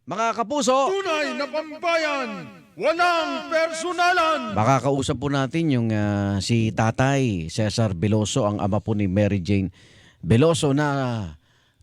Mga kapuso, Tunay na pambayan, walang personalan. makakausap po natin yung si Tatay Cesar Veloso, ang ama po ni Mary Jane Veloso na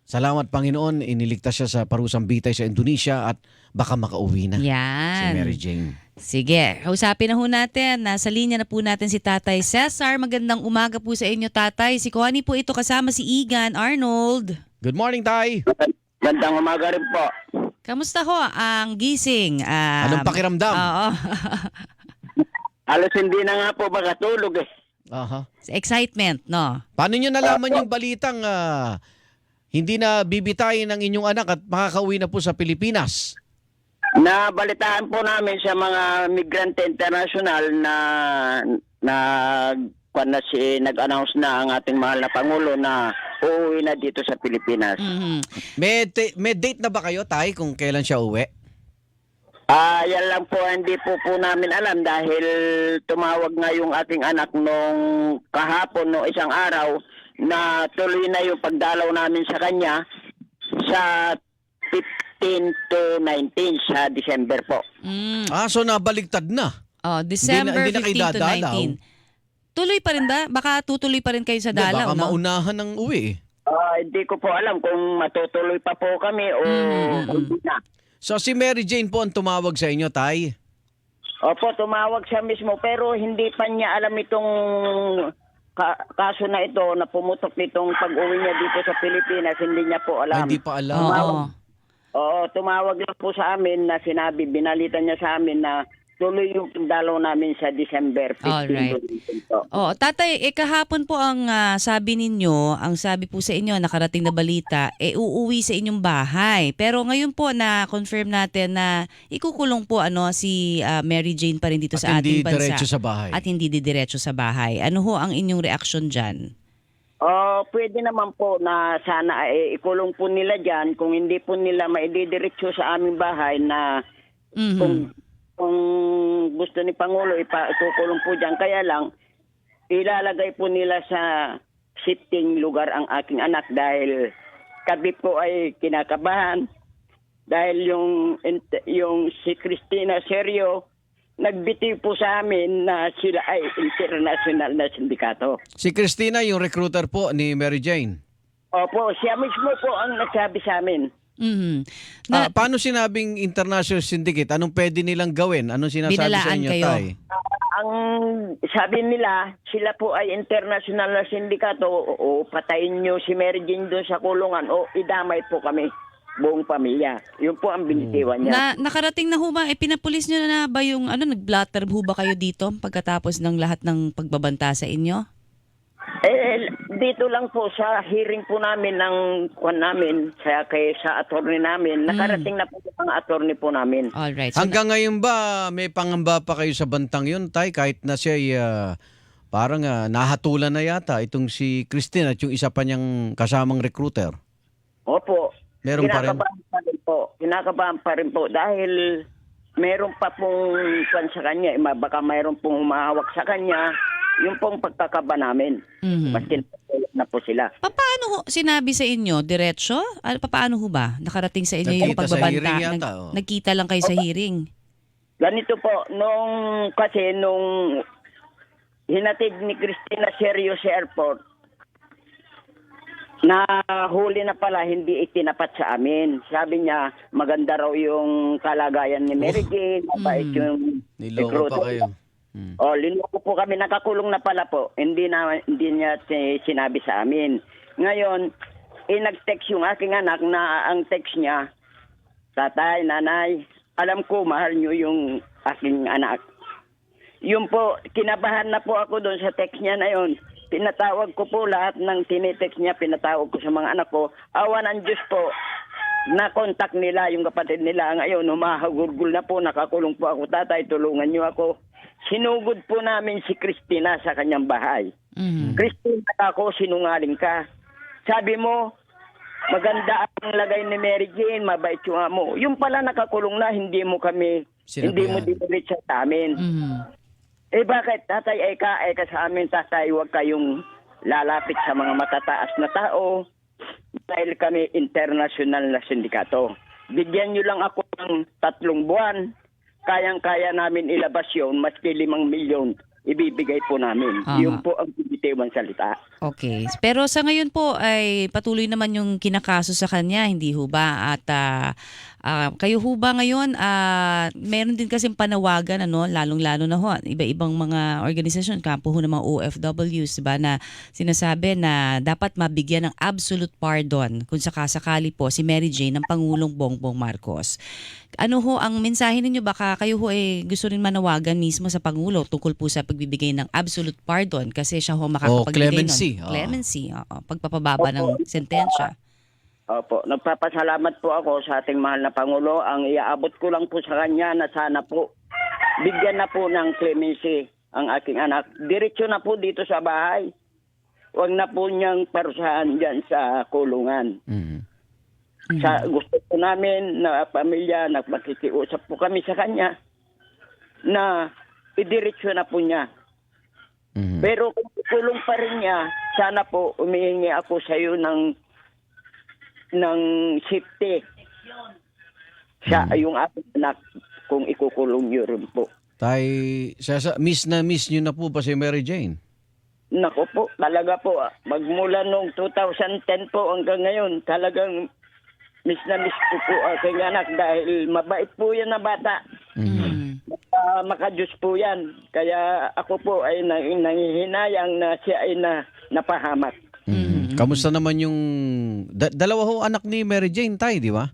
salamat Panginoon, iniligtas siya sa parusang bitay sa Indonesia at baka makauwi na si Yan. Mary Jane. Sige, kausapin na ho natin. Nasa linya na po natin si Tatay Cesar. Magandang umaga po sa inyo, Tatay. Si Connie po ito kasama si Igan Arnold. Good morning, Tay. Gandang umaga rin po. Kamusta ho ang gising? Anong pakiramdam? Oo. Alas hindi na nga po makatulog eh. Aha. Excitement, no? Paano nyo nalaman yung balitang hindi na bibitayin ng inyong anak at makakauwi na po sa Pilipinas? Nabalitaan po namin sa mga migrante international na nag-announce na ang ating mahal na Pangulo na uuwi na dito sa Pilipinas. Mhm. May date na ba kayo, Tay, kung kailan siya uwi? Yan lang po, hindi po namin alam dahil tumawag nga yung ating anak nung kahapon, no isang araw, na tuloy na yung pagdalaw namin sa kanya sa 15 to 19 sa December po. Mm. So nabaligtad na. December Hindi na kayo 15 to dadalaw. 19. Tuloy pa rin ba? Baka tutuloy pa rin kayo sa dalaw, Baka no? maunahan ng uwi. Hindi ko po alam kung matutuloy pa po kami o hindi na. So si Mary Jane po ang tumawag sa inyo, Tay? Opo, tumawag siya mismo pero hindi pa niya alam itong kaso na ito na pumutok nitong pag-uwi niya dito sa Pilipinas. Hindi niya po alam. Hindi pa alam. Oo. Oo, tumawag lang po sa amin na sinabi, binalitan niya sa amin na tuloy yung dalaw namin sa December 15. Alright. Oh, Tatay, kahapon po ang sabi ninyo, ang sabi po sa inyo, nakarating na balita, uuwi sa inyong bahay. Pero ngayon po na-confirm natin na ikukulong po si Mary Jane pa rin dito At sa hindi ating bansa. diretso sa bahay. At hindi didiretso sa bahay. Ano ho ang inyong reaksyon dyan? Pwede naman po na sana ikulong po nila dyan kung hindi po nila maididiretso sa aming bahay na Mhm. kung gusto ni Pangulo itukulong po dyan. Kaya lang, ilalagay po nila sa sitting lugar ang aking anak dahil kami po ay kinakabahan. Dahil yung si Cristina Serio, nagbitiw po sa amin na sila ay international na sindikato. Si Christina, yung recruiter po ni Mary Jane. Opo, siya mismo po ang nagsabi sa amin. Mhm. Paano sinabing international syndicate? Anong pwede nilang gawin? Anong sinasabi sa Binalaan inyo, kayo. Tay? Ang sabi nila, sila po ay international na sindikato o patayin nyo si Mary Jane doon sa kulungan o idamay po kami, buong pamilya. Yun po ang binitiwan niya. Nakarating na ho ba? Pinapulis nyo na ba yung nag-blatter ho ba kayo dito pagkatapos ng lahat ng pagbabanta sa inyo? Dito lang po sa hearing po namin ng sa attorney namin, nakarating na po ang attorney po namin. Alright. So, Hanggang ngayon ba may pangamba pa kayo sa bantang yun, Tay? Kahit na siya parang nahatulan na yata itong si Christine at yung isa pa niyang kasamang recruiter. Opo. Meron pa rin? Kinakabahan pa rin po dahil meron pa pong sa kanya. Baka mayroon pong humahawak sa kanya. Yung pong pagkakaba namin. Mhm. Maski na po sila. Paano ho sinabi sa inyo? Diretso? Paano ho ba? Nakarating sa inyo yung Nagkita sa pagbabanta? hearing yata, Nagkita lang kayo sa hearing? Ganito po, nung hinatid ni Cristina Serio sa airport, na huli na pala, hindi itinapat sa amin. Sabi niya, maganda raw yung kalagayan ni Mary Jane, mabait yung Niloko pa kayo. Linoko po kami, nakakulong na pala po. Hindi niya sinabi sa amin. Ngayon, nag-text yung aking anak na ang text niya, Tatay, Nanay, alam ko mahal niyo yung aking anak. Yun po, kinabahan na po ako doon sa text niya na yun. Pinatawag ko po lahat ng tinitext niya, pinatawag ko sa mga anak ko. Awa ng Diyos po, na-contact nila yung kapatid nila. Ngayon, humahagulgul na po, nakakulong po ako. Tatay, tulungan niyo ako. Sinugod po namin si Cristina sa kanyang bahay. Mhm. Cristina, ako, sinungaling ka. Sabi mo, maganda ang lagay ni Mary Jane, mabait yung amo. Yung pala nakakulong na, hindi mo dinidiretso sa amin. Mhm. Bakit? Tatay, eka sa amin, tatay, huwag kayong lalapit sa mga matataas na tao dahil kami international na sindikato. Bigyan nyo lang ako ng 3 buwan, kayang-kaya namin ilabas yun, maski 5 milyon, ibibigay po namin. Tama. Yun po ang bibitewang salita. Okay. Pero sa ngayon po ay patuloy naman yung kinakaso sa kanya, hindi ho ba? At kayo ho ba ngayon, meron din kasing panawagan, lalong-lalo na ho, iba-ibang mga organisasyon, kampo ho ng mga OFWs, diba, na sinasabi na dapat mabigyan ng absolute pardon kung sakasakali po si Mary Jane ng Pangulong Bongbong Marcos. Ano ho ang mensahe ninyo? Baka kayo ho gusto rin manawagan mismo sa Pangulo tungkol po sa pagbibigay ng absolute pardon kasi siya ho makakapagbigay clemency. nun. Clemency. Pagpapababa ng sentensya. Opo, nagpapasalamat po ako sa ating mahal na Pangulo. Ang iaabot ko lang po sa kanya na sana po bigyan na po ng clemency ang aking anak. Diretso na po dito sa bahay. Huwag na po niyang parusahan dyan sa kulungan. Mhm. Sa gusto po namin na pamilya, nagmakikiusap po kami sa kanya na idiretso na po niya. Mhm. Pero kung kulong pa rin niya, sana po umihingi ako sa iyo ng safety. Siya yung aking anak kung ikukulong niyo rin po. Miss nyo na po ba si Mary Jane? Nako po, talaga po. Magmula noong 2010 po hanggang ngayon, talagang miss na miss ko po aking anak dahil mabait po yan na bata. Mm. Makajus po yan. Kaya ako po ay nangihinayang na siya ay napahamak. Mhm. Kamusta naman yung dalawa ho anak ni Mary Jane, tay, di ba?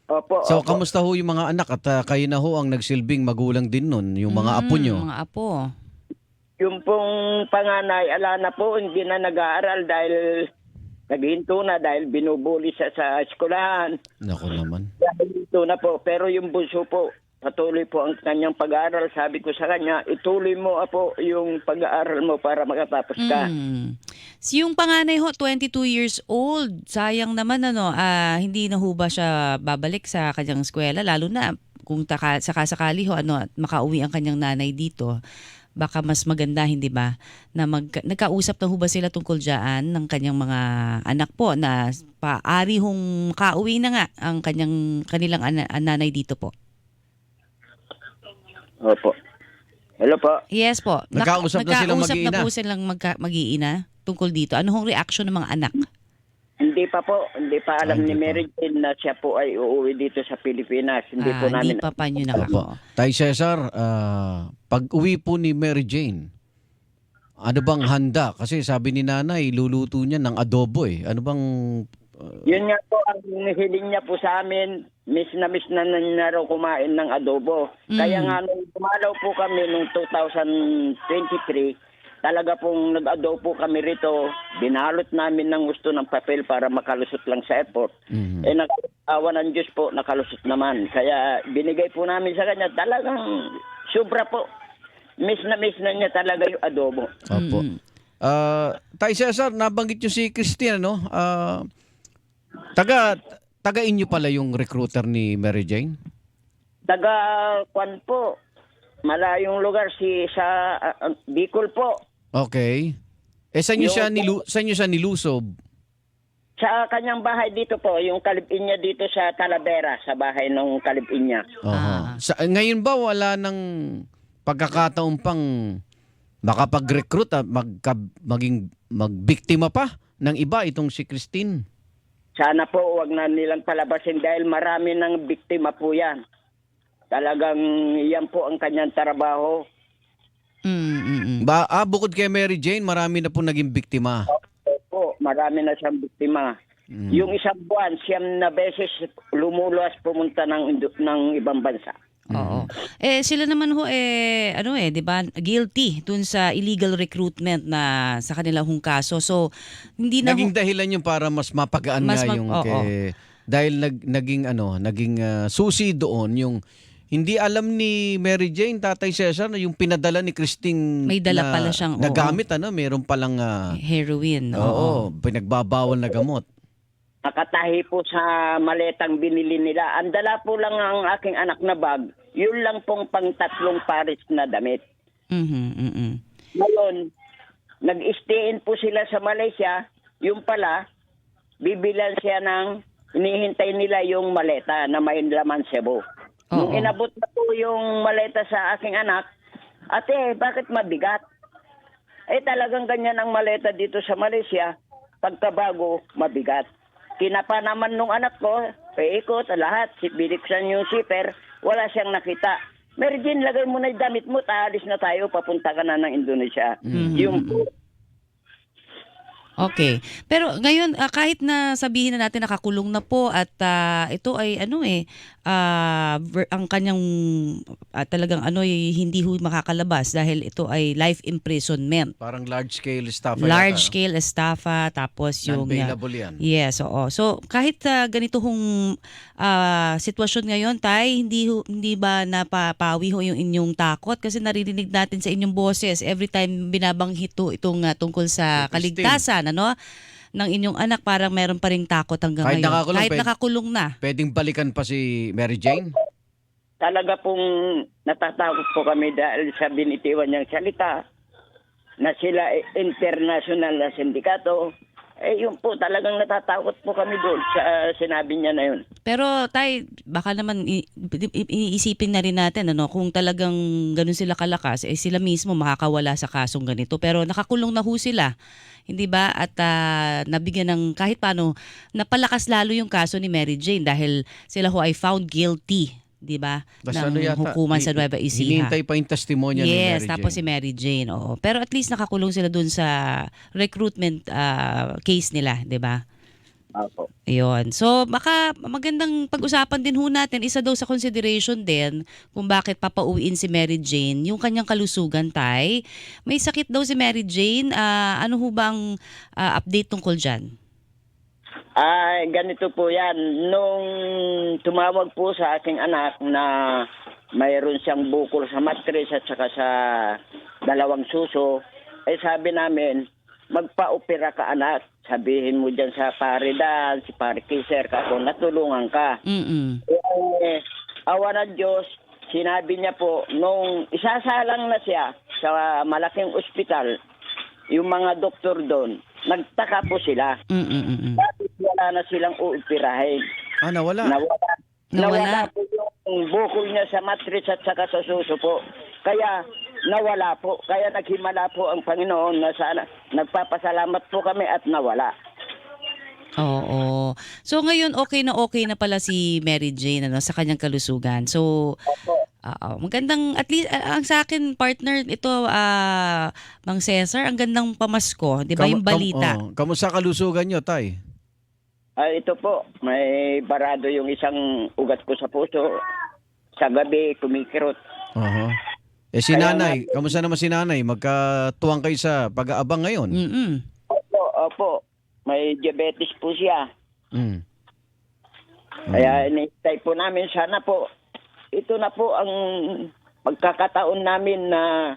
Opo, So, opo. kamusta ho yung mga anak at kayo na ho ang nagsilbing magulang din nun, yung mga apo nyo? Mga apo. Yung pong panganay, ala na po, hindi na nag-aaral dahil naghinto na dahil binubuli siya sa eskwelahan. Naku naman. Naghinto na po. Pero yung bunso po, patuloy po ang kanyang pag-aaral. Sabi ko sa kanya, ituloy mo po yung pag-aaral mo para makatapos ka. Yung panganay ho, 22 years old. Sayang naman hindi na ho ba siya babalik sa kanyang eskwela, lalo na kung sakasakali ho at makauwi ang kanyang nanay dito. Baka mas maganda, hindi ba, na nagkausap na ho ba sila tungkol dyan ng kanyang mga anak po na paari hong makauwi na nga ang kanilang nanay dito po. Opo. Hello po. Yes po. Nagkausap na silang Nagkausap mag-iina? na po silang mag-iina tungkol dito. Ano hong reaksyon ng mga anak? Hindi pa po. Hindi pa alam Hindi ni pa. Mary Jane na siya po ay uuwi dito sa Pilipinas. Hindi po namin. Hindi pa pa nyo Opo. Tay Cesar, pag uwi po ni Mary Jane, ano bang handa? Kasi sabi ni nanay, luluto niya ng adobo eh. Ano bang... Yun nga po ang hiling niya po sa amin. Miss na raw kumain ng adobo. Kaya nga nung dumalaw po kami nung 2023, talaga pong nag-adobo kami rito. Binalot namin ng gusto ng papel para makalusot lang sa airport. Mhm. Nag-awa ng Diyos po, nakalusot naman. Kaya binigay po namin sa kanya. Talagang sobra po. Miss na niya talaga yung adobo. Opo. Tay Cesar, nabanggit niyo si Christine, no? Taga inyo pala yung recruiter ni Mary Jane? Taga-kwan po. Malayong lugar sa Bicol po. Okay. Saan niyo siya nilusob? Sa kanyang bahay dito po, yung kalibin niya dito sa Talavera, sa bahay ng kalibin niya. Ngayon ba wala nang pagkakataon pang makapag-recruit at maging magbiktima pa ng iba itong si Christine? Sana po wag na nilang palabasin dahil marami ng biktima po yan. Talagang yan po ang kanyang trabaho. Bukod kay Mary Jane, marami na po naging biktima. Opo, marami na siyang biktima. Yung isang buwan, 9 na beses lumuluwas pumunta ng ibang bansa. Oo. Sila naman ho, 'di ba, guilty dun sa illegal recruitment na sa kanilang hong kaso. So, hindi na Naging dahilan yung para mas mapagaan nga yung dahil naging susi doon yung hindi alam ni Mary Jane, Tatay Cesar, na yung pinadala ni Christine May dala pala siyang, nagamit, meron palang heroin. pinagbabawal na gamot. Nakatahi po sa maletang binili nila. Ang dala po lang ang aking anak na bag, yun lang pong pang 3 pares na damit. Ngayon, nag-stayin po sila sa Malaysia, yung pala, bibilan siya hinihintay nila yung maleta na may laman Cebu. Nung Oo. inabot na po yung maleta sa aking anak, ate, bakit mabigat? Talagang ganyan ang maleta dito sa Malaysia. Pagkabago, mabigat. Kinapa naman nung anak ko, paikot lahat, biliksan yung zipper, wala siyang nakita. Mary Jane, lagay mo na yung damit mo, taalis na tayo, papunta ka na ng Indonesia. Yung po, Okay. Pero ngayon, kahit na sabihin na natin nakakulong na po at ito ay ang kanyang talagang hindi ho makakalabas dahil ito ay life imprisonment. Parang large-scale stuff. Large scale estafa, tapos yung Non-bailable yan. yes, oo. So kahit ganito hong sitwasyon ngayon, Tay, hindi ba napapawi ho yung inyong takot kasi naririnig natin sa inyong boses every time binabanggit itong tungkol sa Christine. kaligtasan ng inyong anak, parang meron pa ring takot hanggang Kahit ngayon. nakakulong, Kahit nakakulong na. Pwedeng balikan pa si Mary Jane? talaga pong natatakot po kami dahil sa binitiwan niyang salita na sila international na sindikato. Yun po, talagang natatakot po kami doon sa sinabi niya na yun. Pero Tay, baka naman iniisipin na rin natin kung talagang ganun sila kalakas, sila mismo makakawala sa kasong ganito. Pero nakakulong na ho sila, hindi ba? At nabigyan ng kahit paano, napalakas lalo yung kaso ni Mary Jane dahil sila ho ay found guilty, di ba? Basta Ng hukuman sa Nueva Ecija. Hinihintay pa yung testimonya ni Mary Yes, Jane. tapos si Mary Jane. Oo. Pero at least nakakulong sila dun sa recruitment case nila, di ba? Opo. Ayun. So, baka magandang pag-usapan din ho natin, isa daw sa consideration din kung bakit papauwiin si Mary Jane, yung kanyang kalusugan, Tay. May sakit daw si Mary Jane. Ano ho ba ang update tungkol dyan? Ganito po yan. Nung tumawag po sa aking anak na mayroon siyang bukol sa mattress at saka sa dalawang suso, sabi namin, magpa-opera ka anak. Sabihin mo dyan sa pare Dan, si pare Kiser ka kung natulungan ka. Mm-mm. Awa ng Diyos, sinabi niya po, nung isasalang na siya sa malaking ospital, yung mga doktor doon, nagtaka po sila. Mm-mm. Bakit wala na silang uupirahin? Nawala. Nawala po yung bukol niya sa mattress at saka sa suso po. Kaya nawala po. Kaya naghimala po ang Panginoon na sana. Nagpapasalamat po kami at nawala. Oo. So ngayon okay na pala si Mary Jane sa kanyang kalusugan. So magandang, at least ang sa akin partner ito Mang Cesar, ang gandang pamasko, 'di ba yung balita? Kamusta kalusugan nyo, Tay? Ito po, may barado yung isang ugat ko sa puso. Sa gabi, kumikirot. Si nanay, kamusta naman si nanay? Magkatuwang kayo sa pag-aabang ngayon? Mm-mm. Opo. May diabetes po siya. Mm. Kaya inintay po namin, sana po, ito na po ang pagkakataon namin na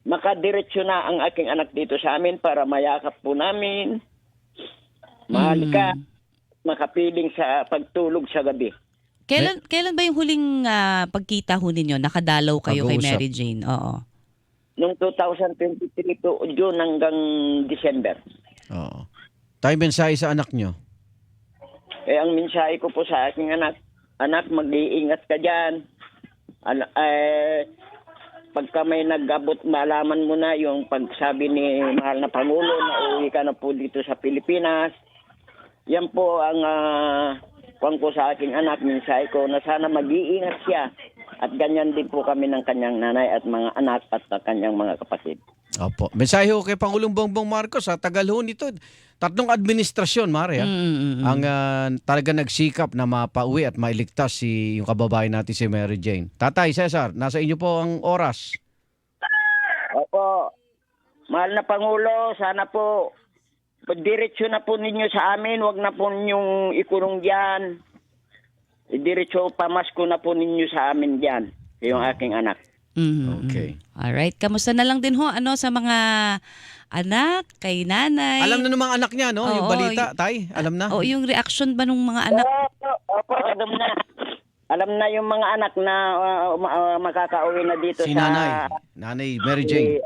makadiretso na ang aking anak dito sa amin para mayakap po namin. Mahal ka, makapiling sa pagtulog sa gabi. Kailan ba yung huling pagkita ho ninyo? Nakadalaw kayo kay Pag-uusap. Mary Jane? Oo. Noong 2023 po, June hanggang December. Oo. Tay, mensahe sa anak nyo? Ang mensahe ko po sa aking anak, mag-iingat ka dyan. Pagka may nag-abot, malaman mo na yung pagsabi ni mahal na Pangulo na uwi ka na po dito sa Pilipinas. Yan po ang ko sa aking anak, mensahe ko na sana mag-iingat siya. At ganyan din po kami ng kanyang nanay at mga anak at kanyang mga kapatid. Opo. Mensahe ho kay Pangulong Bongbong Marcos, tagal ho nito. 3 administrasyon, Mare, ang talaga nagsikap na mapauwi at mailigtas yung kababayan natin si Mary Jane. Tatay Cesar, nasa inyo po ang oras. Opo. Mahal na Pangulo, sana po diretso na po ninyo sa amin. Huwag na po ninyong ikulong dyan. Diretso pamasko na po ninyo sa amin dyan. Yung aking anak. Okay. Alright. Kamusta na lang din ho sa mga anak, kay nanay? Alam na ng mga anak niya, no? Yung Oo, balita, Tay? Alam na? Yung reaction ba ng mga anak? Opo, alam na. Alam na yung mga anak na makakauwi na dito Si sa... nanay. Nanay Mary Jane.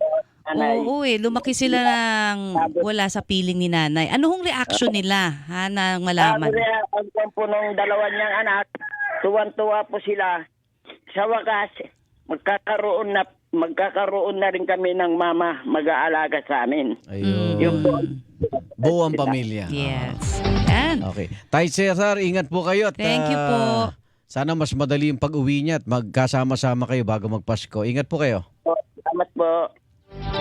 Nanay. Oo, lumaki sila ng wala sa piling ni nanay. Ano hong reaction nila nang malaman? Ang po nung dalawa niyang anak, tuwan-tuwa po sila sa wakas, magkakaroon na rin kami ng mama mag-aalaga sa amin. Ayun. Yung po, Buong pamilya. Yes. Yan. Okay. Tay Cesar, ingat po kayo. At, Thank you po. Sana mas madali yung pag-uwi niya at magkasama-sama kayo bago magpasko. Ingat po kayo. salamat po.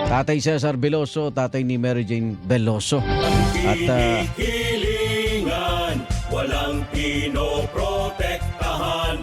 Tatay Cesar Veloso, tatay ni Mary Jane Veloso. At Hilingan, walang pinoprotektahan.